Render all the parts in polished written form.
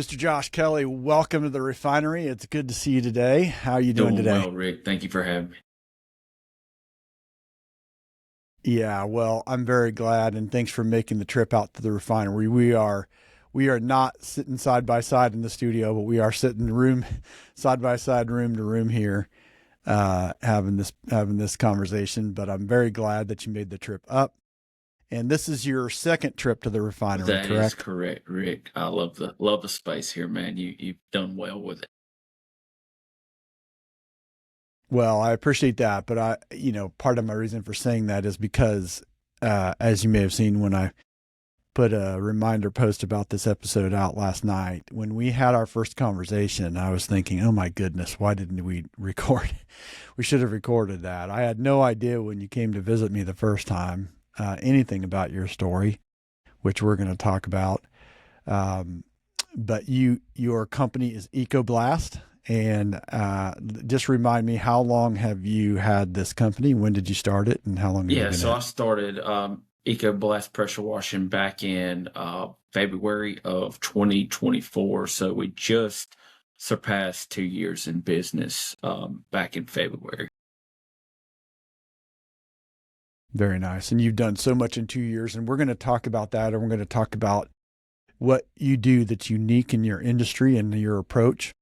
Mr. Josh Kelley, welcome to the Refinery. It's good to see you today. How are you doing Doing today? well, Rick. Thank you for having me. Yeah, well, I'm very glad, and thanks for making the trip out to the Refinery. We are not sitting side by side in the studio, but we are sitting room side by side, room to room here, having this conversation. But I'm very glad that you made the trip up. And this is your second trip to the Refinery, That is correct? correct, Rick. I love the space here, man. You've done well with it. Well, I appreciate that, but part of my reason for saying that is because, as you may have seen when I put a reminder post about this episode out last night, when we had our first conversation, I was thinking, oh my goodness, why didn't we record? We should have recorded that. I had no idea when you came to visit me the first time, anything about your story, which we're going to talk about. Um, but your company is EcoBlast. And just remind me, how long have you had this company? When did you start it, and how long have you Yeah, been so at I it? started EcoBlast pressure washing back in February of 2024. So we just surpassed 2 years in business back in February. Very nice. And you've done so much in 2 years, and we're going to talk about that, and we're going to talk about what you do that's unique in your industry and your approach.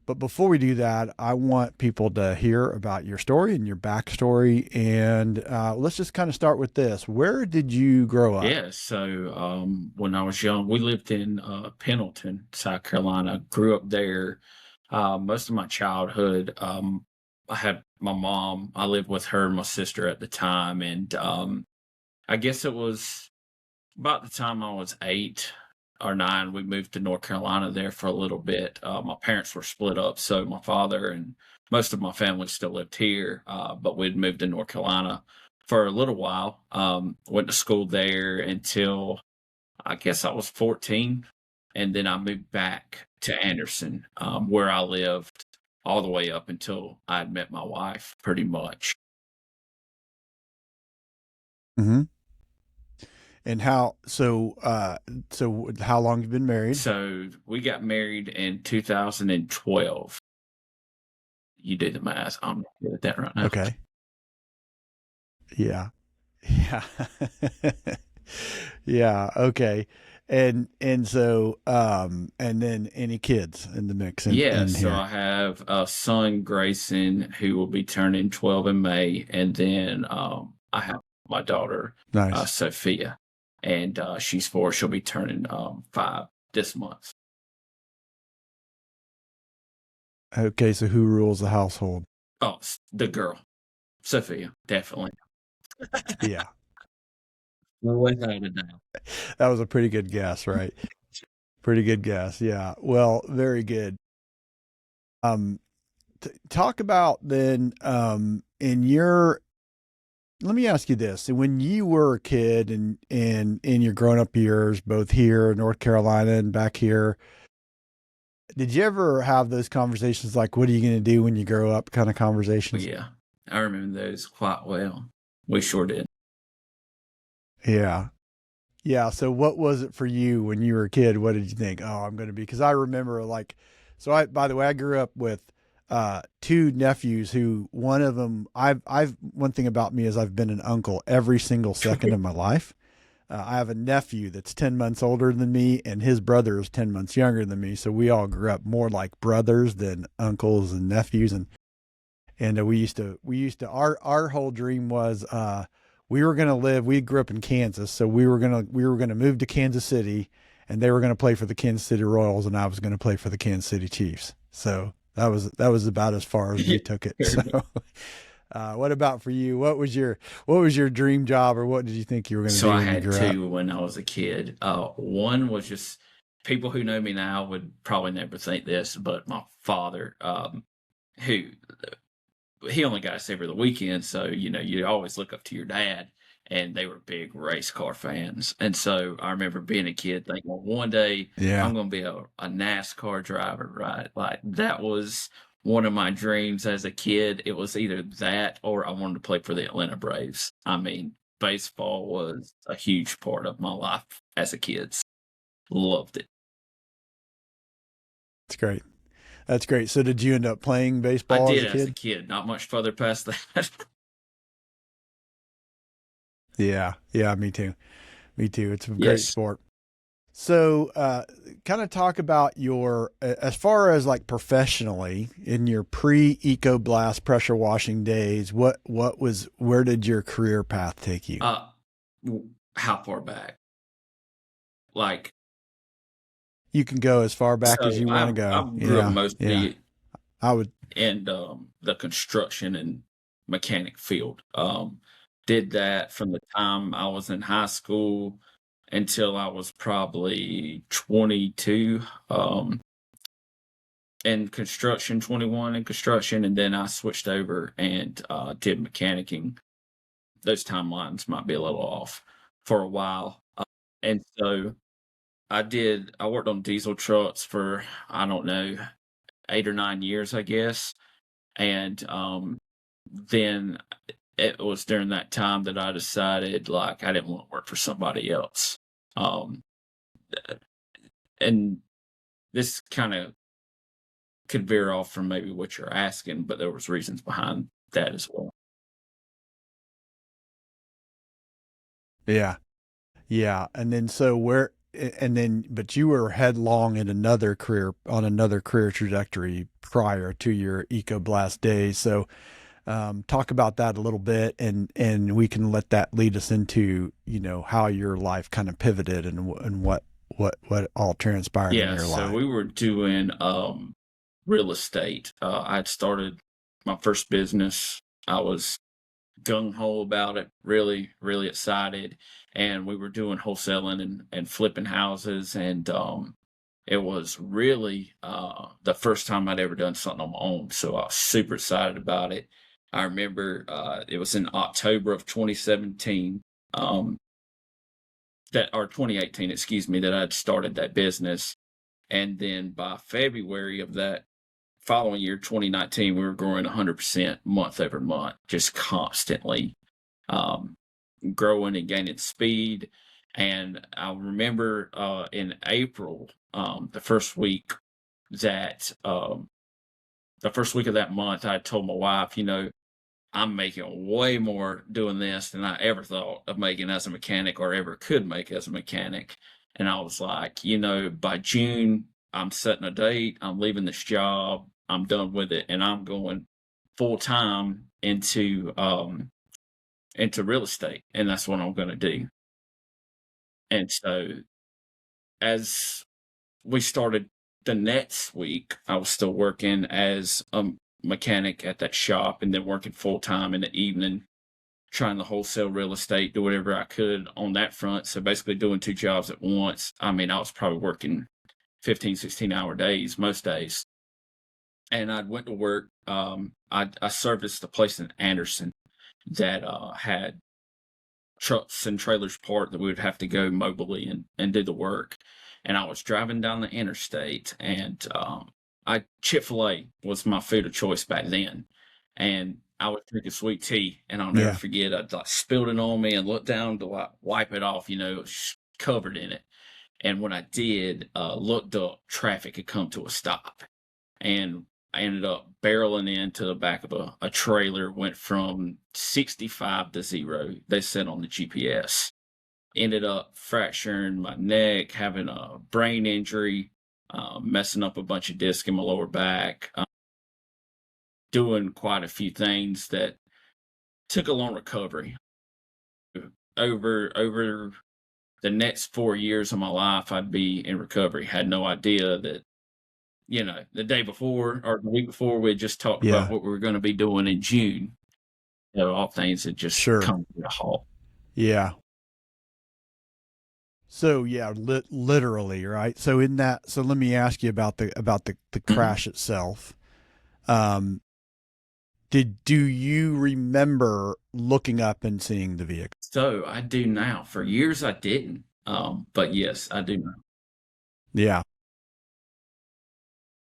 But before we do that, I want people to hear about your story and your backstory. And let's just kind of start with this. Where did you grow up? Yeah, so when I was young, we lived in Pendleton, South Carolina. Grew up there most of my childhood. I had my mom. I lived with her and my sister at the time, and I guess it was about the time I was 8 or 9. We moved to North Carolina there for a little bit. My parents were split up, so my father and most of my family still lived here, but we'd moved to North Carolina for a little while. Went to school there until I guess I was 14, and then I moved back to Anderson, where I lived all the way up until I'd met my wife, pretty much. Hmm. And so how long have you been married? So we got married in 2012. You do the math. I'm not good at that right now. Okay. Yeah. Yeah. Yeah. Okay. And then any kids in the mix Yeah, in so here? I have a son, Grayson, who will be turning 12 in May, and then I have my daughter, Nice. Sophia, and she's 4. She'll be turning 5 this month. Okay. So who rules the household? Oh, the girl, Sophia, definitely. Yeah. No way out of doubt. That was a pretty good guess, right? Pretty good guess. Yeah. Well, very good. Um, Talk about then, in your, let me ask you this. When you were a kid and in your grown up years, both here in North Carolina and back here, did you ever have those conversations like, what are you going to do when you grow up kind of But conversations? yeah, I remember those quite well. We sure did. Yeah. Yeah. So what was it for you when you were a kid? What did you think? Oh, I'm going to be, cause I remember by the way, I grew up with, two nephews who one of them, one thing about me is I've been an uncle every single second of my life. I have a nephew that's 10 months older than me, and his brother is 10 months younger than me. So we all grew up more like brothers than uncles and nephews. And our whole dream was, we grew up in Kansas. So we were going to move to Kansas City, and they were going to play for the Kansas City Royals, and I was going to play for the Kansas City Chiefs. So that was about as far as we took it. So, what about for you? What was your dream job, or what did you think you were going to So do I when you had grew up? 2 when I was a kid. One was just people who know me now would probably never think this, but my father, who he only got us every the weekend, so you always look up to your dad, and they were big race car fans. And so I remember being a kid thinking, well, one day Yeah. I'm going to be a NASCAR driver, right? Like that was one of my dreams as a kid. It was either that or I wanted to play for the Atlanta Braves. I mean, baseball was a huge part of my life as a kid. Loved it. It's great. That's great. So did you end up playing I baseball as did a as a kid? kid, not much further past that. Yeah. Yeah, me too. Me too. It's a great Yes. sport. So, kind of talk about your, as far as like professionally in your pre EcoBlast pressure washing days, where did your career path take you? How far back? Like, You can go as far back as so you want to I go. grew up Yeah. Yeah. mostly I would, in the construction and mechanic field. Did that from the time I was in high school until I was probably 22. In construction, 21 in construction, and then I switched over and did mechanicing. Those timelines might be a little off for a while. And so I worked on diesel trucks for, I don't know, 8 or 9 years, I guess. And then it was during that time that I decided like I didn't want to work for somebody else. Um, and this kind of could veer off from maybe what you're asking, but there was reasons behind that as well. yeah. Yeah. And then, so but you were headlong in another career trajectory prior to your EcoBlast days. So, talk about that a little bit, and we can let that lead us into, how your life kind of pivoted and what all transpired in Yeah, your so life. we were doing real estate. I'd started my first business. I was gung ho about it, really, really excited. And we were doing wholesaling and flipping houses. And it was really the first time I'd ever done something on my own. So I was super excited about it. I remember it was in October of 2017, or 2018, excuse me, that I'd started that business. And then by February of that following year, 2019, we were growing 100% month over month, just constantly um, growing and gaining speed. And I remember in April, the first week the first week of that month, I told my wife, I'm making way more doing this than I ever thought of making as a mechanic or ever could make as a mechanic. And I was like, by June, I'm setting a date, I'm leaving this job, I'm done with it, and I'm going full time into real estate, and that's what I'm going to do. And so as we started the next week, I was still working as a mechanic at that shop and then working full time in the evening, trying to wholesale real estate, do whatever I could on that front. So basically doing two jobs at once. I mean, I was probably working 15, 16-hour days most days. And I'd went to work. I serviced a place in Anderson that had trucks and trailers parked that we would have to go mobily and do the work. And I was driving down the interstate, and Chick-fil-A was my food of choice back then. And I was drinking sweet tea, and I'll never Yeah. forget. I like spilled it on me and looked down to like wipe it off. It was covered in it. And when I did, looked up, traffic had come to a stop, and I ended up barreling into the back of a trailer. Went from 65 to 0. They said on the GPS. Ended up fracturing my neck, having a brain injury, messing up a bunch of discs in my lower back, doing quite a few things that took a long recovery. Over the next 4 years of my life, I'd be in recovery. Had no idea that, the day before or the week before, we had just talked about Yeah. what we were going to be doing in June. All things had just Sure. come to a halt. Yeah. So yeah, literally, right? So let me ask you about the crash itself. Um, do you remember looking up and seeing the vehicle? So I do now. For years I didn't. But yes, I do now. Yeah.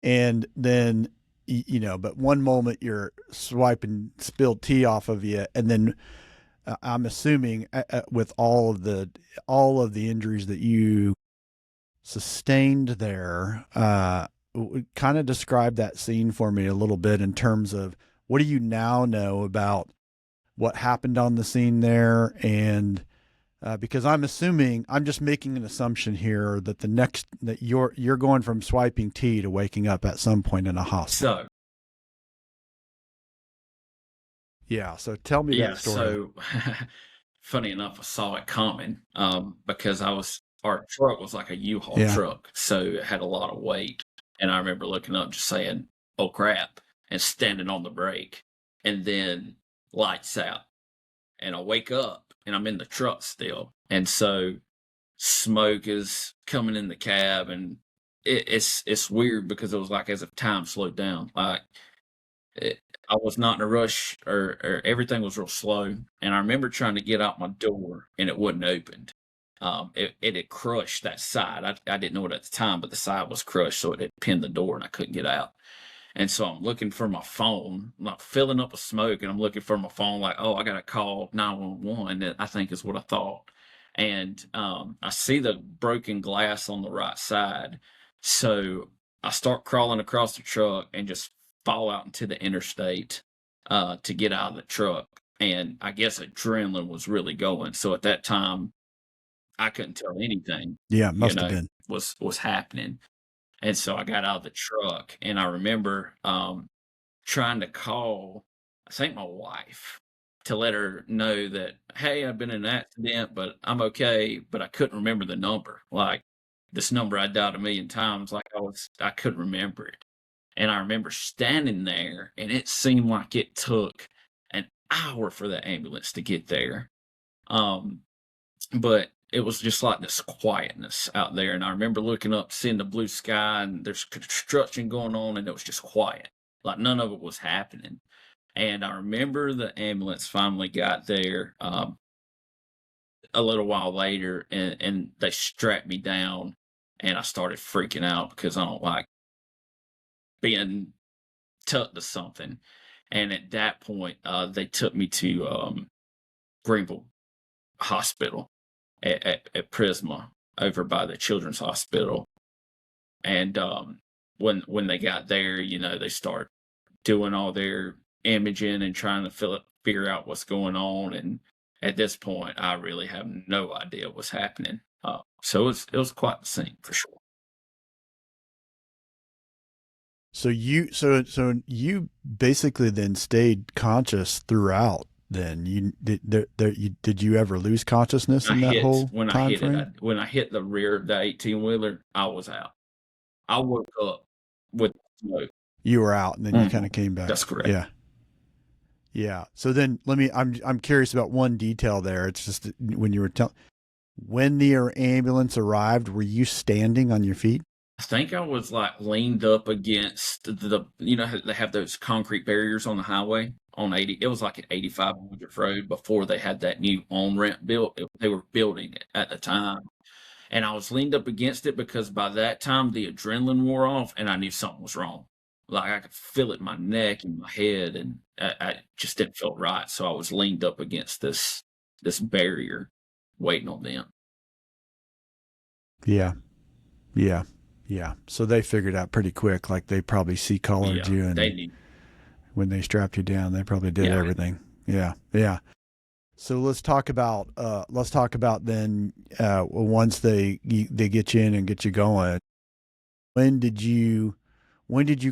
And then, but one moment you're swiping spilled tea off of you, and then I'm assuming with all of the injuries that you sustained there, kind of describe that scene for me a little bit in terms of what do you now know about what happened on the scene there, and because I'm assuming, I'm just making an assumption here that that you're going from swiping tea to waking up at some point in a hospital. So Yeah. So tell me yeah, that story. so funny enough, I saw it coming because our truck was like a U-Haul Yeah. truck, so it had a lot of weight. And I remember looking up, just saying, "Oh crap," and standing on the brake, and then lights out, and I wake up, and I'm in the truck still, and so smoke is coming in the cab, and it's weird because it was like as if time slowed down. Like I was not in a rush, or everything was real slow. And I remember trying to get out my door, and it wouldn't open. It had crushed that side. I didn't know it at the time, but the side was crushed, so it had pinned the door, and I couldn't get out. And so I'm looking for my phone, like filling up with smoke, and I'm looking for my phone, like, oh, I got to call 911. I think is what I thought. And I see the broken glass on the right side. So I start crawling across the truck and just fall out into the interstate to get out of the truck. And I guess adrenaline was really going. So at that time, I couldn't tell anything, Yeah, you must have know, been. was happening. And so I got out of the truck, and I remember trying to call, I think, my wife, to let her know that, hey, I've been in an accident, but I'm okay. But I couldn't remember the number. Like this number I dialed a million times, like I couldn't remember it. And I remember standing there, and it seemed like it took an hour for the ambulance to get there. Um, but it was just like this quietness out there. And I remember looking up, seeing the blue sky, and there's construction going on, and it was just quiet. Like none of it was happening. And I remember the ambulance finally got there a little while later, and they strapped me down, and I started freaking out because I don't like being tucked to something. And at that point, they took me to Greenville Hospital at Prisma over by the Children's Hospital. And when they got there, they start doing all their imaging and trying to figure out what's going on. And at this point, I really have no idea what's happening. So it was quite the scene for sure. So you basically then stayed conscious throughout. Then did you ever lose consciousness in that whole time frame? When I hit the rear of the 18-wheeler, I was out. I woke up with smoke. You were out, and then you kind of came back. That's correct. Yeah. Yeah. So then I'm curious about one detail there. It's just when you were when the ambulance arrived, were you standing on your feet? I think I was like leaned up against they have those concrete barriers on the highway on 80. It was like an 85 Woodruff Road before they had that new on-ramp built. They were building it at the time. And I was leaned up against it because by that time the adrenaline wore off, and I knew something was wrong. Like I could feel it in my neck and my head, and I just didn't feel right. So I was leaned up against this barrier waiting on them. Yeah. Yeah. Yeah. So they figured out pretty quick, like they probably collared you, and they knew. When they strapped you down, they probably did everything. Yeah. Yeah. So let's talk about then once they get you in and get you going. When did you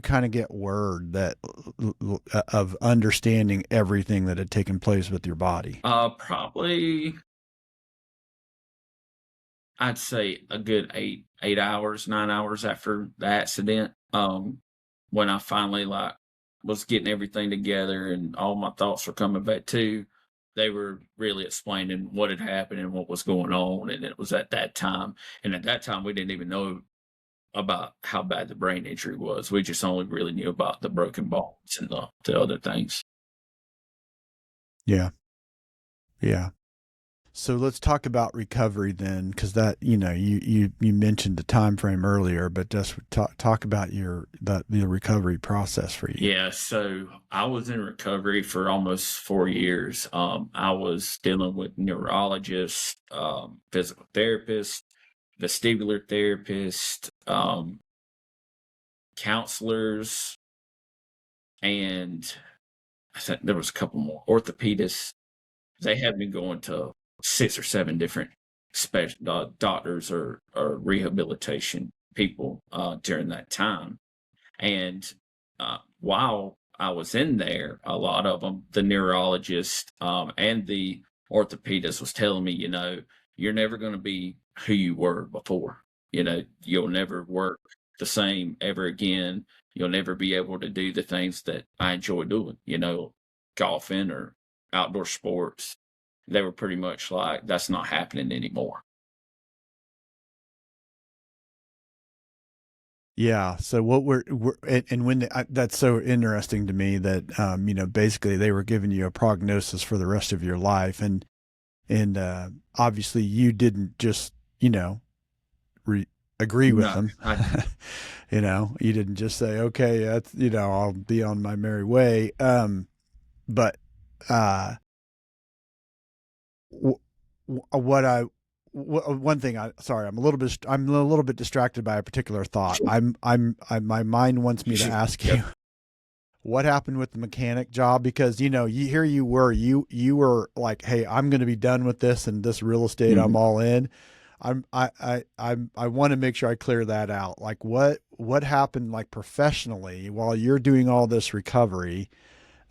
kind of get word that of understanding everything that had taken place with your body? Probably I'd say a good 9 hours after the accident. When I finally was getting everything together and all my thoughts were coming back too, they were really explaining what had happened and what was going on. And it was at that time. And at that time, we didn't even know about how bad the brain injury was. We just only really knew about the broken bones and the other things. Yeah. Yeah. So let's talk about recovery then, because that you mentioned the time frame earlier, but just talk about the recovery process for you. Yeah, so I was in recovery for almost 4 years. I was dealing with neurologists, physical therapists, vestibular therapist, counselors, and I think there was a couple more orthopedists. They had me going to 6 or 7 different special doctors or rehabilitation people during that time. And while I was in there, a lot of them, the neurologist and the orthopedist, was telling me, you're never going to be who you were before. You'll never work the same ever again. You'll never be able to do the things that I enjoy doing, golfing or outdoor sports. They were pretty much like, that's not happening anymore. Yeah. So what and when that's so interesting to me that basically they were giving you a prognosis for the rest of your life, and obviously you didn't just agree with them. You didn't just say, okay, that's I'll be on my merry way. But one thing sorry, I'm a little bit distracted by a particular thought. Sure. My mind wants me to ask you what happened with the mechanic job, because you were like, hey, I'm going to be done with this and this real estate. I'm all in. I want to make sure I clear that out. Like what happened, like professionally, while you're doing all this recovery?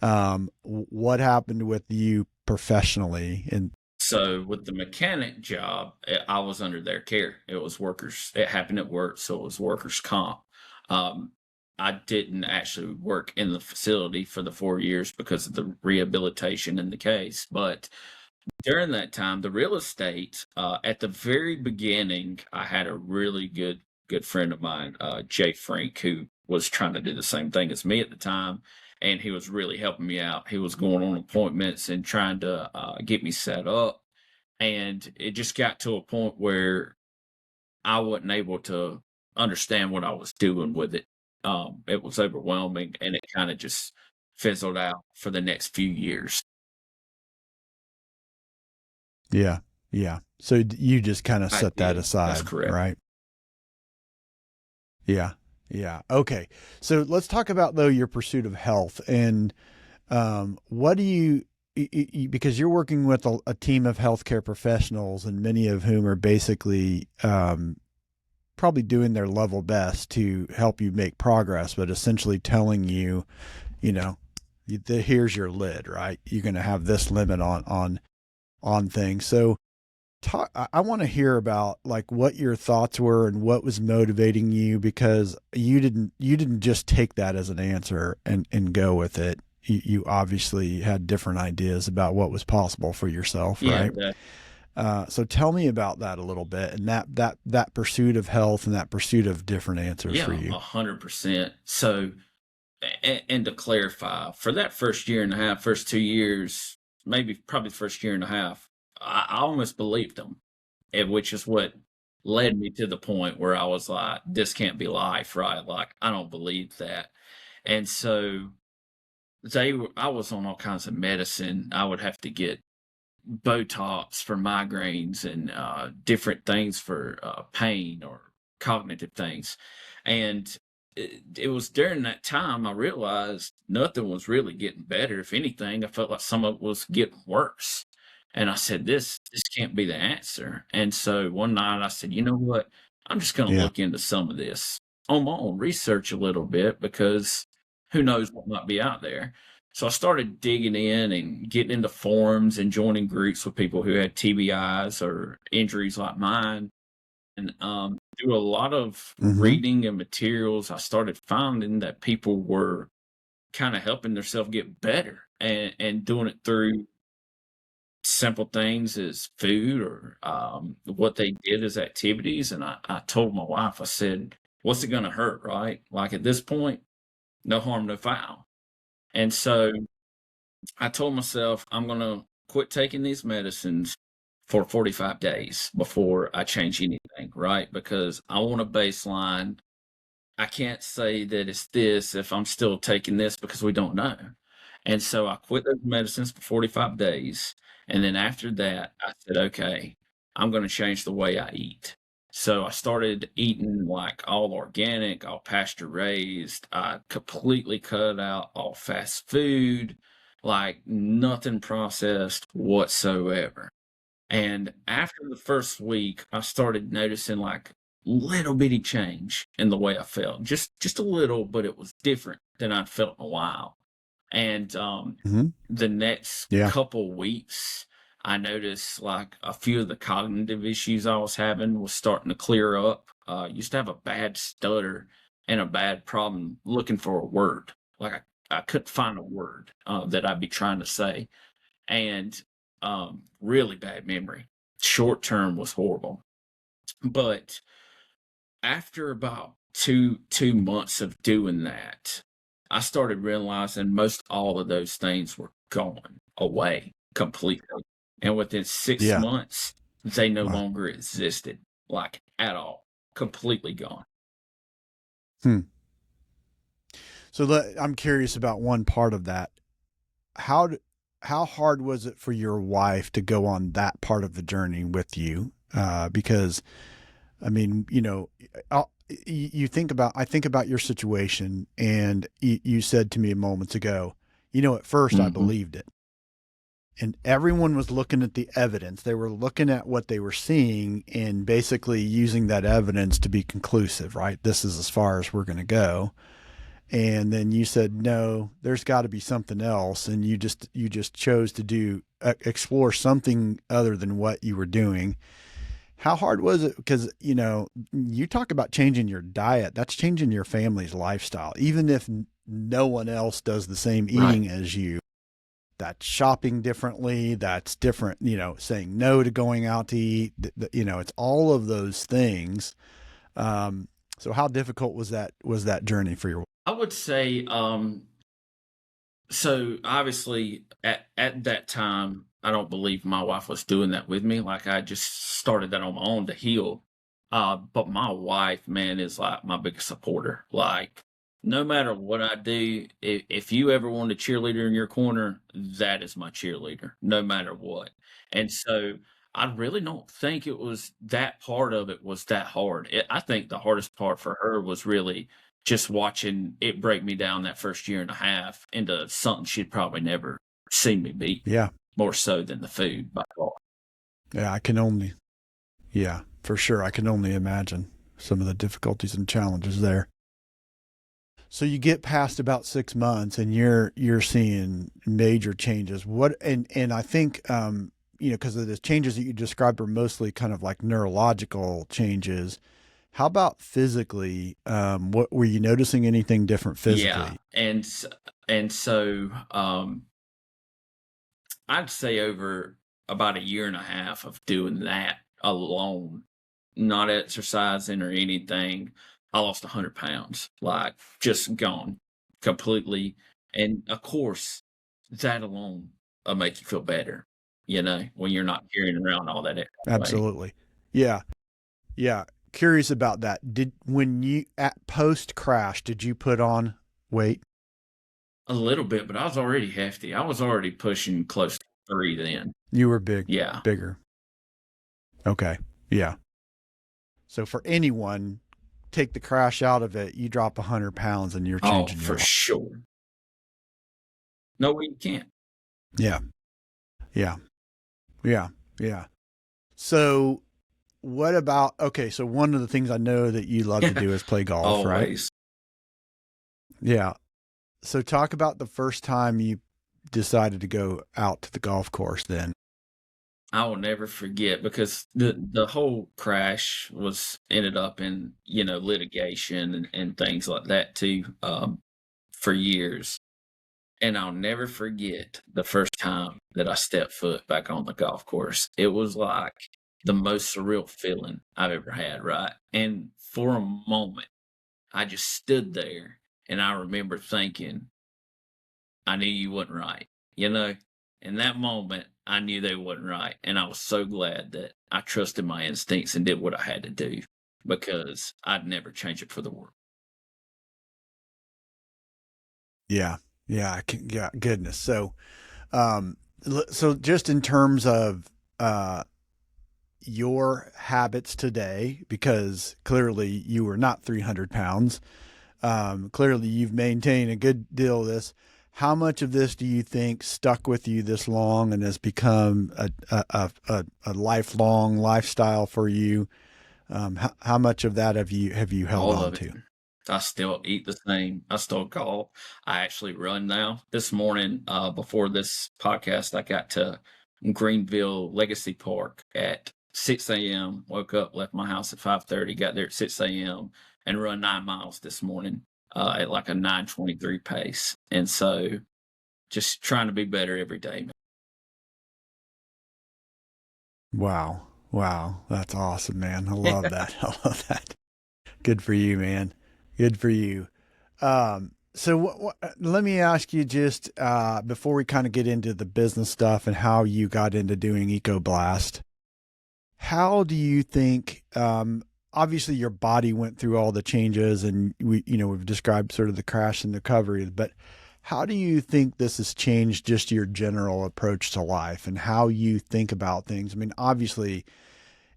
What happened with you professionally? And so with the mechanic job, I was under their care. It happened at work, so it was workers' comp. I didn't actually work in the facility for the 4 years because of the rehabilitation in the case. But during that time, the real estate, at the very beginning, I had a really good friend of mine, Jay Frank, who was trying to do the same thing as me at the time. And he was really helping me out. He was going on appointments and trying to get me set up. And it just got to a point where I wasn't able to understand what I was doing with it. It was overwhelming, and it kind of just fizzled out for the next few years. Yeah. Yeah. So you just kind of set that aside. That's correct. Right. Yeah. Yeah. Okay. So let's talk about, though, your pursuit of health, and what do you, because you're working with a team of healthcare professionals, and many of whom are basically probably doing their level best to help you make progress, but essentially telling you, here's your lid, right? You're going to have this limit on things. So I want to hear about like what your thoughts were and what was motivating you, because you didn't just take that as an answer and go with it. You obviously had different ideas about what was possible for yourself, right? So tell me about that a little bit, and that pursuit of health and that pursuit of different answers for you. 100%. So, and to clarify, for that first year and a half, first 2 years, probably the first year and a half, I almost believed them, which is what led me to the point where I was like, this can't be life, right? Like, I don't believe that. And so I was on all kinds of medicine. I would have to get Botox for migraines and different things for pain or cognitive things. And it was during that time I realized nothing was really getting better. If anything, I felt like some of it was getting worse. And I said, this can't be the answer. And so one night I said, you know what? I'm just going to look into some of this on my own, research a little bit, because who knows what might be out there. So I started digging in and getting into forums and joining groups with people who had TBIs or injuries like mine. And through a lot of reading and materials, I started finding that people were kind of helping themselves get better and doing it through simple things as food or what they did as activities. And I told my wife, I said, what's it going to hurt, right? Like at this point, no harm, no foul. And so I told myself, I'm going to quit taking these medicines for 45 days before I change anything, right? Because I want a baseline. I can't say that it's this if I'm still taking this, because we don't know. And so I quit those medicines for 45 days. And then after that, I said, okay, I'm going to change the way I eat. So I started eating like all organic, all pasture raised. I completely cut out all fast food, like nothing processed whatsoever. And after the first week, I started noticing like little bitty change in the way I felt. Just a little, but it was different than I'd felt in a while. And Hmm. the next Yeah. couple weeks, I noticed like a few of the cognitive issues I was having was starting to clear up. Used to have a bad stutter and a bad problem looking for a word. Like I couldn't find a word that I'd be trying to say, and really bad memory. Short term was horrible, but after about two months of doing that, I started realizing most all of those things were gone away completely. And within six Yeah. months, they no Wow. longer existed, like at all, completely gone. Hmm. So I'm curious about one part of that. How d- how hard was it for your wife to go on that part of the journey with you? Because I mean, you think about I think about your situation, and you said to me moments ago, at first I Hmm. believed it, and everyone was looking at the evidence. They were looking at what they were seeing and basically using that evidence to be conclusive. Right? This is as far as we're going to go. And then you said, no, there's got to be something else. And you just chose to explore something other than what you were doing. How hard was it? Because, you talk about changing your diet, that's changing your family's lifestyle. Even if no one else does the same Right. eating as you, that's shopping differently. That's different, saying no to going out to eat, it's all of those things. Um, so how difficult was that journey for your? I would say, so obviously at that time, I don't believe my wife was doing that with me. Like I just started that on my own to heal. But my wife, man, is like my biggest supporter. Like no matter what I do, if you ever want a cheerleader in your corner, that is my cheerleader, no matter what. And so I really don't think it was that part of it was that hard. I think the hardest part for her was really just watching it break me down that first year and a half into something she'd probably never seen me be, Yeah. more so than the food by far. Yeah, yeah, for sure. I can only imagine some of the difficulties and challenges there. So you get past about 6 months and you're seeing major changes. And I think, because of the changes that you described are mostly kind of like neurological changes. How about physically? What were you noticing anything different Yeah, physically? and so, I'd say over about a year and a half of doing that alone, not exercising or anything, I lost 100 pounds, like just gone completely. And of course, that alone will make you feel better, when you're not carrying around all that extra weight. Absolutely. Yeah. Yeah. Curious about that. When you at post crash, did you put on weight? A little bit, but I was already hefty. I was already pushing close to 3 then. You were Yeah. bigger. Okay. Yeah. So for anyone, take the crash out of it, you drop 100 pounds and you're Oh, changing your for life. sure. No way you can't. Yeah. Yeah. Yeah. Yeah. So what about, okay, so one of the things I know that you love to do is play golf, right? Always. Yeah. So talk about the first time you decided to go out to the golf course then. I will never forget because the whole crash was ended up in, litigation and things like that too, for years. And I'll never forget the first time that I stepped foot back on the golf course. It was like the most surreal feeling I've ever had, right? And for a moment, I just stood there and I remember thinking, I knew you wasn't right, you know? In that moment, I knew they wasn't right, and I was so glad that I trusted my instincts and did what I had to do because I'd never change it for the world. Yeah. Yeah. Yeah. Goodness. So, so just in terms of, uh, your habits today, because clearly you were not 300 pounds. Clearly you've maintained a good deal of this. How much of this do you think stuck with you this long and has become a lifelong lifestyle for you? How much of that have you held All on of it. to? I still eat the same. I still golf. I actually run now. This morning, before this podcast, I got to Greenville Legacy Park at 6 a.m. Woke up, left my house at 5:30, got there at 6 a.m. and run 9 miles this morning at like a 9:23 pace. And so just trying to be better every day. Wow. Wow. That's awesome, man. I love that. I love that. Good for you, man. Good for you. So let me ask you just before we kind of get into the business stuff and how you got into doing EcoBlast, how do you think, obviously your body went through all the changes and we've described sort of the crash and recovery, but how do you think this has changed just your general approach to life and how you think about things? I mean, obviously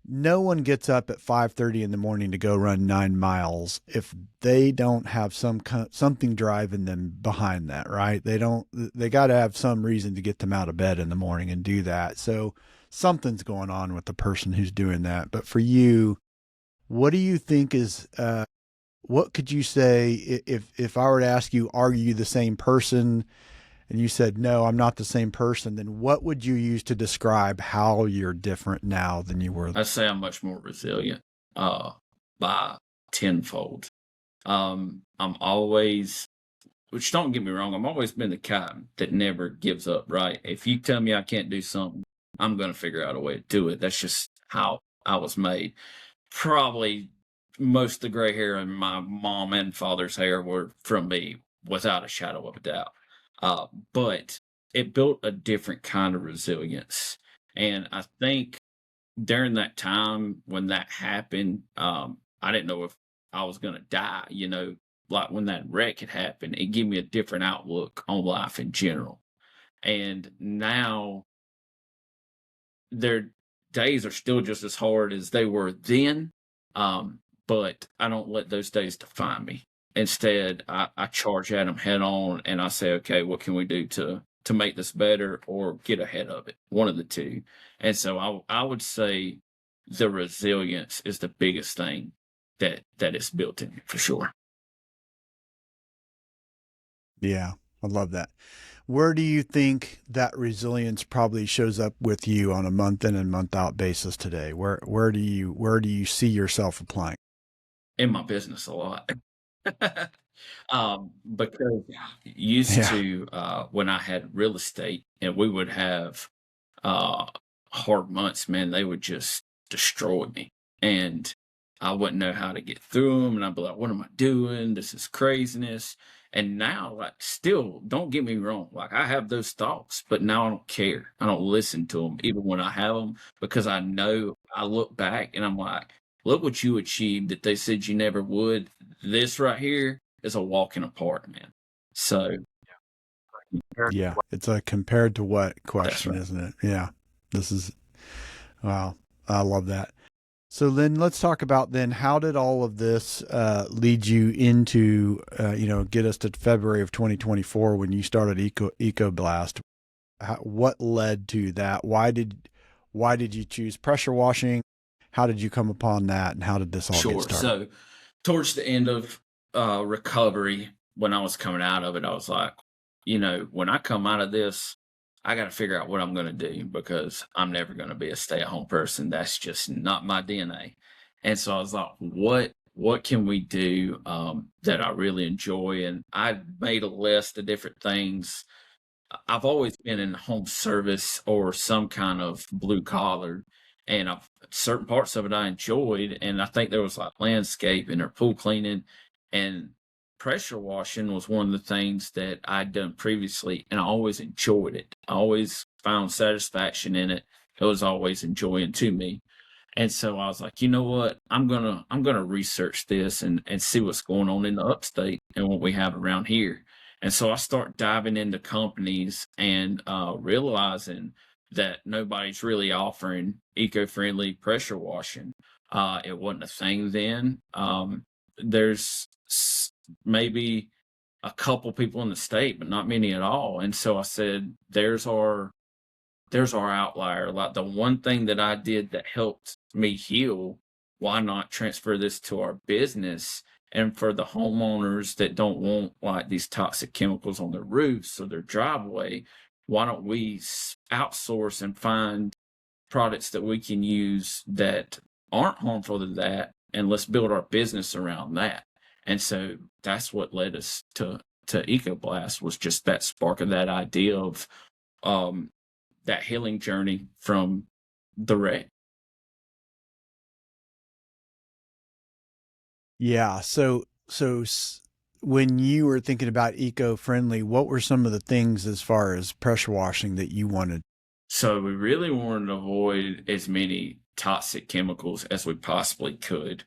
no one gets up at 5:30 in the morning to go run 9 miles if they don't have something driving them behind that, right? They got to have some reason to get them out of bed in the morning and do that. So something's going on with the person who's doing that. But for you, what do you think is, what could you say if I were to ask you, are you the same person? And you said, no, I'm not the same person, then what would you use to describe how you're different now than you were? I'd say I'm much more resilient by tenfold. I'm always, which don't get me wrong, I've always been the kind that never gives up, right? If you tell me I can't do something, I'm going to figure out a way to do it. That's just how I was made. Probably most of the gray hair in my mom and father's hair were from me, without a shadow of a doubt. But it built a different kind of resilience. And I think during that time when that happened, I didn't know if I was going to die, like when that wreck had happened, it gave me a different outlook on life in general. And now their days are still just as hard as they were then. But I don't let those days define me. Instead, I charge at them head on and I say, okay, what can we do to make this better or get ahead of it? One of the two. And so I would say the resilience is the biggest thing that is built in me for sure. Yeah, I love that. Where do you think that resilience probably shows up with you on a month in and month out basis today? Where do you see yourself applying? In my business a lot. Because used to when I had real estate and we would have hard months, man, they would just destroy me. And I wouldn't know how to get through them. And I'd be like, what am I doing? This is craziness. And now, like, still, don't get me wrong. Like, I have those thoughts, but now I don't care. I don't listen to them, even when I have them, because I know I look back and I'm like, look what you achieved that they said you never would. This right here is a walk in the park, man. So, yeah, it's a compared to what question, right. Isn't it? Yeah, this is, wow, I love that. So then let's talk about then how did all of this lead you into, get us to February of 2024 when you started EcoBlast? What led to that? Why did you choose pressure washing? How did you come upon that, and how did this all get started? So towards the end of recovery, when I was coming out of it, I was like, when I come out of this, I got to figure out what I'm going to do because I'm never going to be a stay-at-home person. That's just not my DNA. And so I was like, what can we do that I really enjoy? And I made a list of different things. I've always been in home service or some kind of blue collar, and certain parts of it I enjoyed. And I think there was like landscaping or pool cleaning, and pressure washing was one of the things that I'd done previously, and I always enjoyed it. I always found satisfaction in it. It was always enjoying to me. And so I was like, you know what? I'm gonna research this and see what's going on in the upstate and what we have around here. And so I start diving into companies and realizing that nobody's really offering eco-friendly pressure washing. It wasn't a thing then. There's maybe a couple people in the state, but not many at all. And so I said, there's our outlier. Like the one thing that I did that helped me heal, why not transfer this to our business? And for the homeowners that don't want like these toxic chemicals on their roofs or their driveway, why don't we outsource and find products that we can use that aren't harmful to that, and let's build our business around that. And so that's what led us to EcoBlast, was just that spark of that idea of that healing journey from the wreck. Yeah. So when you were thinking about eco-friendly, what were some of the things as far as pressure washing that you wanted? So we really wanted to avoid as many toxic chemicals as we possibly could.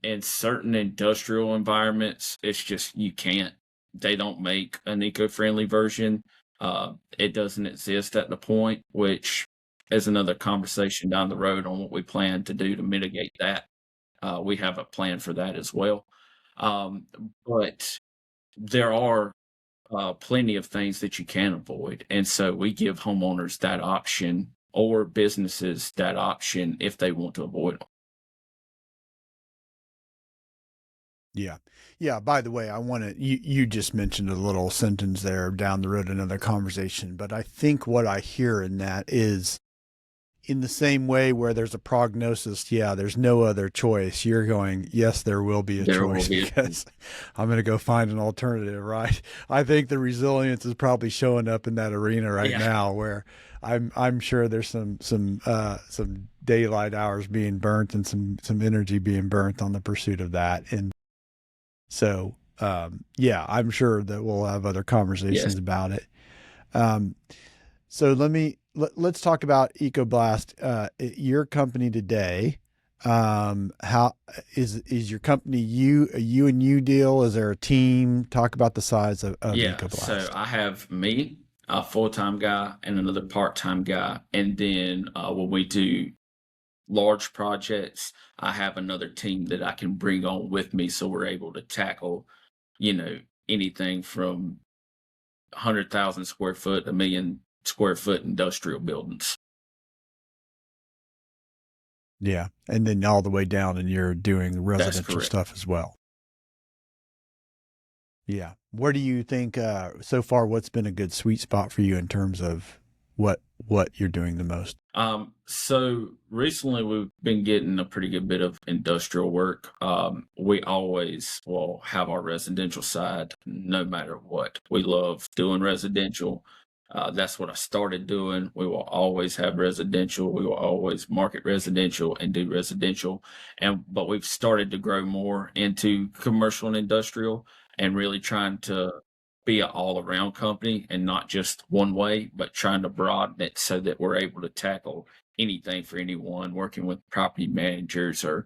In certain industrial environments, it's just you can't. They don't make an eco-friendly version. It doesn't exist at the point, which is another conversation down the road on what we plan to do to mitigate that. We have a plan for that as well. But there are plenty of things that you can avoid. And so we give homeowners that option, or businesses that option, if they want to avoid them. Yeah. Yeah. By the way, you just mentioned a little sentence there down the road, another conversation, but I think what I hear in that is, in the same way where there's a prognosis, yeah, there's no other choice. You're going, yes, there will be a choice, because I'm going to go find an alternative, right? I think the resilience is probably showing up in that arena right now, where I'm sure there's some daylight hours being burnt and some energy being burnt on the pursuit of that. And so, yeah, I'm sure that we'll have other conversations about it. So let's talk about EcoBlast. Your company today. How is your company you and you deal? Is there a team? Talk about the size of EcoBlast. So I have me, a full-time guy, and another part-time guy. And then when we do large projects, I have another team that I can bring on with me, so we're able to tackle, anything from 100,000 square foot, 1,000,000 square foot industrial buildings. Yeah. And then all the way down, and you're doing residential stuff as well. Yeah. Where do you think, so far, what's been a good sweet spot for you in terms of what you're doing the most? So recently we've been getting a pretty good bit of industrial work. We always will have our residential side, no matter what. We love doing residential. That's what I started doing. We will always have residential. We will always market residential and do residential. But we've started to grow more into commercial and industrial, and really trying to be an all-around company, and not just one way, but trying to broaden it so that we're able to tackle anything for anyone, working with property managers or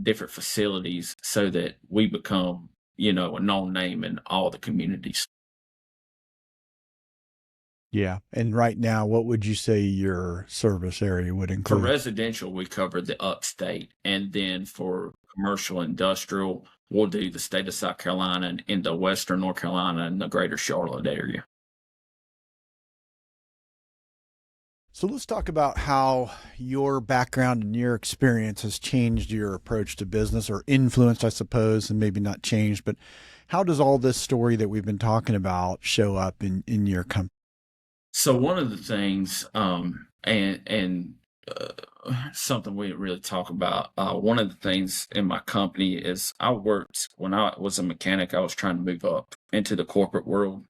different facilities, so that we become, a known name in all the communities. Yeah. And right now, what would you say your service area would include? For residential, we cover the upstate. And then for commercial industrial, we'll do the state of South Carolina and into western North Carolina and the greater Charlotte area. So let's talk about how your background and your experience has changed your approach to business, or influenced, I suppose, and maybe not changed, but how does all this story that we've been talking about show up in your company? So one of the things, and something we didn't really talk about, one of the things in my company is, when I was a mechanic, I was trying to move up into the corporate world,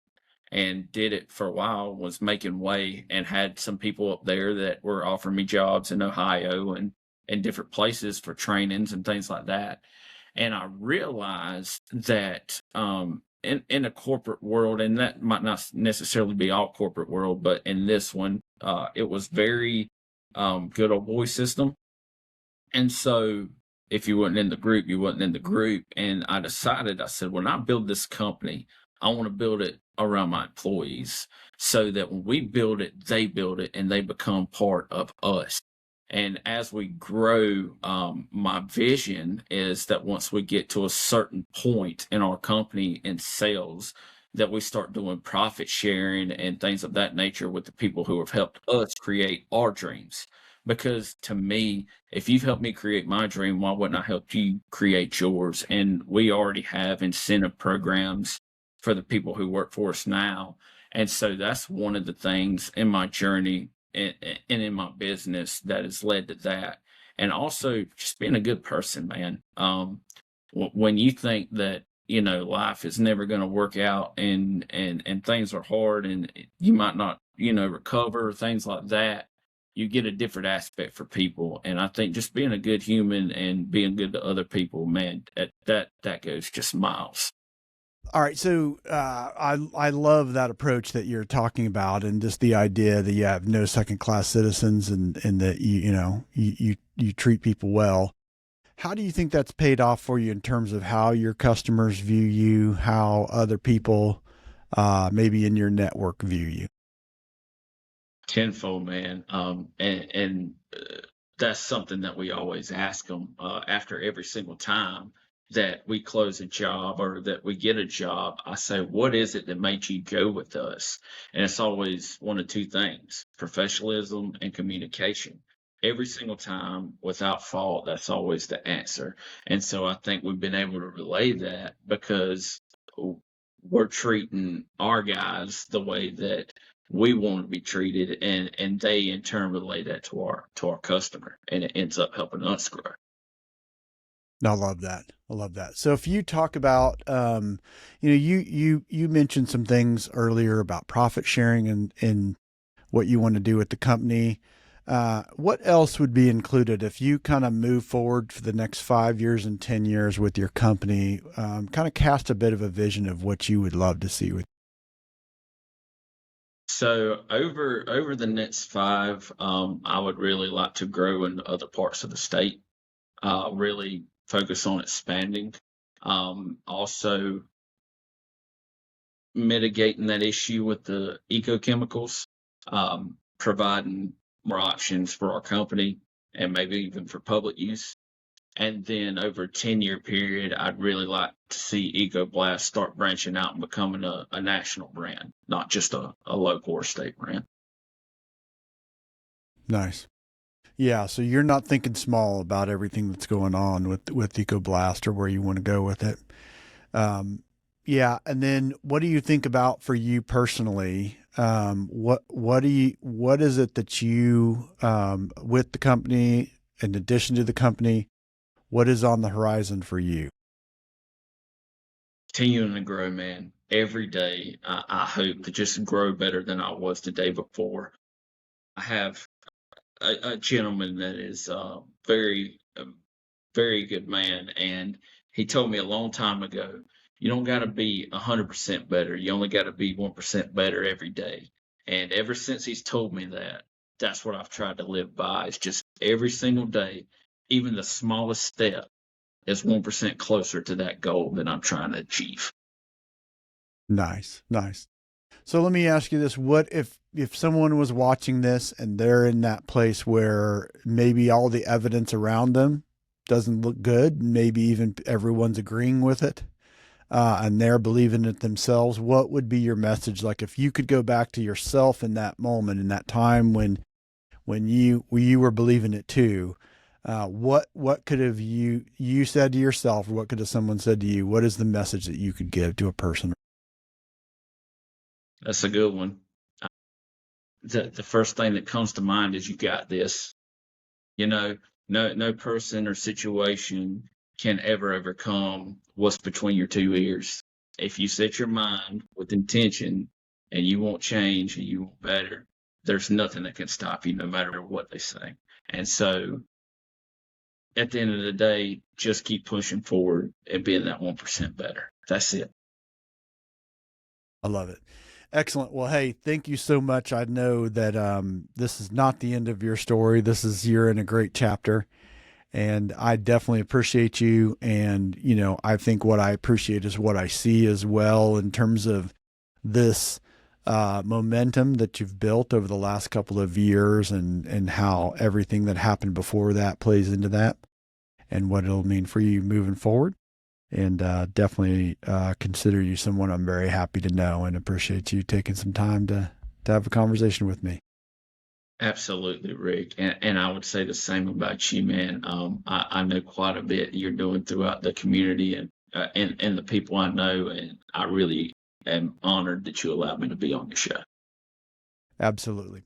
and did it for a while, was making way, and had some people up there that were offering me jobs in Ohio and different places for trainings and things like that. And I realized that in a corporate world, and that might not necessarily be all corporate world, but in this one, it was very good old boy system. And so if you weren't in the group, you wasn't in the group. And I said, when I build this company, I want to build it around my employees so that when we build it, and they become part of us. And as we grow, my vision is that once we get to a certain point in our company in sales, that we start doing profit sharing and things of that nature with the people who have helped us create our dreams. Because to me, if you've helped me create my dream, why wouldn't I help you create yours? And we already have incentive programs for the people who work for us now. And so that's one of the things in my journey and in my business that has led to that. And also just being a good person, man. When you think that, life is never going to work out and things are hard and you might not, recover, things like that, you get a different aspect for people. And I think just being a good human and being good to other people, man, that goes just miles. All right, so I love that approach that you're talking about, and just the idea that you have no second class citizens, and that you treat people well. How do you think that's paid off for you in terms of how your customers view you, how other people maybe in your network view you? Tenfold, man. That's something that we always ask them after every single time that we close a job or that we get a job. I say, what is it that made you go with us? And it's always one of two things: professionalism and communication. Every single time, without fault, that's always the answer. And so I think we've been able to relay that because we're treating our guys the way that we want to be treated, and they in turn relay that to our customer, and it ends up helping us grow. I love that. I love that. So if you talk about, you mentioned some things earlier about profit sharing and what you want to do with the company. What else would be included if you kind of move forward for the next 5 years and 10 years with your company? Kind of cast a bit of a vision of what you would love to see with. So over the next five, I would really like to grow in other parts of the state. Really focus on expanding. Also mitigating that issue with the eco chemicals, providing more options for our company and maybe even for public use. And then over a 10-year period, I'd really like to see EcoBlast start branching out and becoming a national brand, not just a local or state brand. Nice. Yeah. So you're not thinking small about everything that's going on with EcoBlast or where you want to go with it. Yeah. And then what do you think about for you personally? What is it that you, with the company, in addition to the company, what is on the horizon for you? Continuing to grow, man. Every day, I hope to just grow better than I was the day before. I have a gentleman that is a very good man, and he told me a long time ago, you don't got to be 100% better. You only got to be 1% better every day. And ever since he's told me that, that's what I've tried to live by. It's just every single day, even the smallest step is 1% closer to that goal that I'm trying to achieve. Nice. Nice. So let me ask you this. What if someone was watching this and they're in that place where maybe all the evidence around them doesn't look good, maybe even everyone's agreeing with it, and they're believing it themselves? What would be your message? Like if you could go back to yourself in that moment, in that time when you were believing it too, what could have you said to yourself, or what could have someone said to you? What is the message that you could give to a person? That's a good one. The first thing that comes to mind is you got this. No person or situation can ever overcome what's between your two ears. If you set your mind with intention and you want change and you want better, there's nothing that can stop you, no matter what they say. And so at the end of the day, just keep pushing forward and being that 1% better. That's it. I love it. Excellent. Well, hey, thank you so much. I know that this is not the end of your story. You're in a great chapter, and I definitely appreciate you. And, I think what I appreciate is what I see as well in terms of this momentum that you've built over the last couple of years, and how everything that happened before that plays into that, and what it'll mean for you moving forward. And definitely consider you someone I'm very happy to know, and appreciate you taking some time to have a conversation with me. Absolutely, Rick. And I would say the same about you, man. I know quite a bit you're doing throughout the community and the people I know, and I really am honored that you allowed me to be on the show. Absolutely.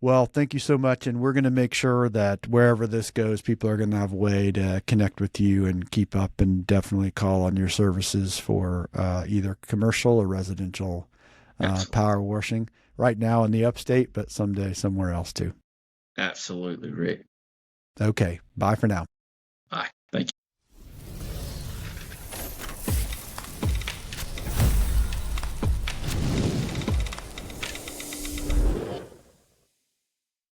Well, thank you so much. And we're going to make sure that wherever this goes, people are going to have a way to connect with you and keep up, and definitely call on your services for either commercial or residential power washing right now in the upstate, but someday somewhere else too. Absolutely, Rick. Okay. Bye for now. Bye.